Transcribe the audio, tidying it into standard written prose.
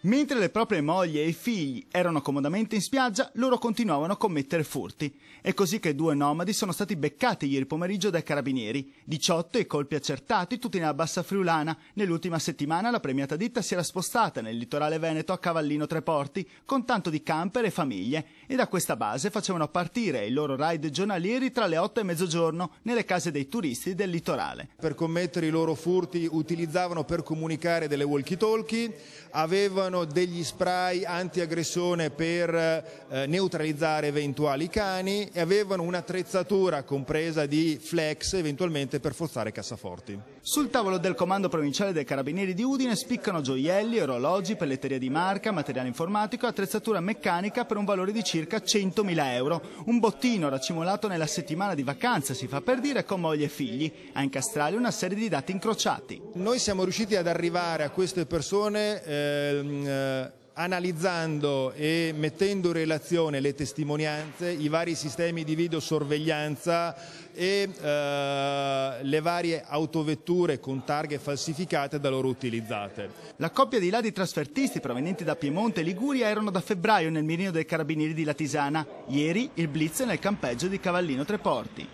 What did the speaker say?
Mentre le proprie mogli e i figli erano comodamente in spiaggia, loro continuavano a commettere furti. È così che 2 nomadi sono stati beccati ieri pomeriggio dai carabinieri. 18 i colpi accertati, tutti nella Bassa Friulana. Nell'ultima settimana la premiata ditta si era spostata nel litorale veneto a Cavallino Treporti, con tanto di camper e famiglie, e da questa base facevano partire i loro ride giornalieri tra le 8 e mezzogiorno nelle case dei turisti del litorale. Per commettere i loro furti utilizzavano per comunicare delle walkie-talkie, avevano degli spray antiaggressione per neutralizzare eventuali cani e avevano un'attrezzatura compresa di flex eventualmente per forzare cassaforti. Sul tavolo del comando provinciale dei carabinieri di Udine spiccano gioielli, orologi, pelletteria di marca, materiale informatico e attrezzatura meccanica per un valore di circa 100.000 euro. Un bottino racimolato nella settimana di vacanza, si fa per dire, con moglie e figli, a incastrare una serie di dati incrociati. Noi siamo riusciti ad arrivare a queste persone analizzando e mettendo in relazione le testimonianze, i vari sistemi di videosorveglianza e le varie autovetture con targhe falsificate da loro utilizzate. La coppia di ladri trasfertisti provenienti da Piemonte e Liguria erano da febbraio nel mirino dei carabinieri di Latisana. Ieri il blitz nel campeggio di Cavallino Treporti.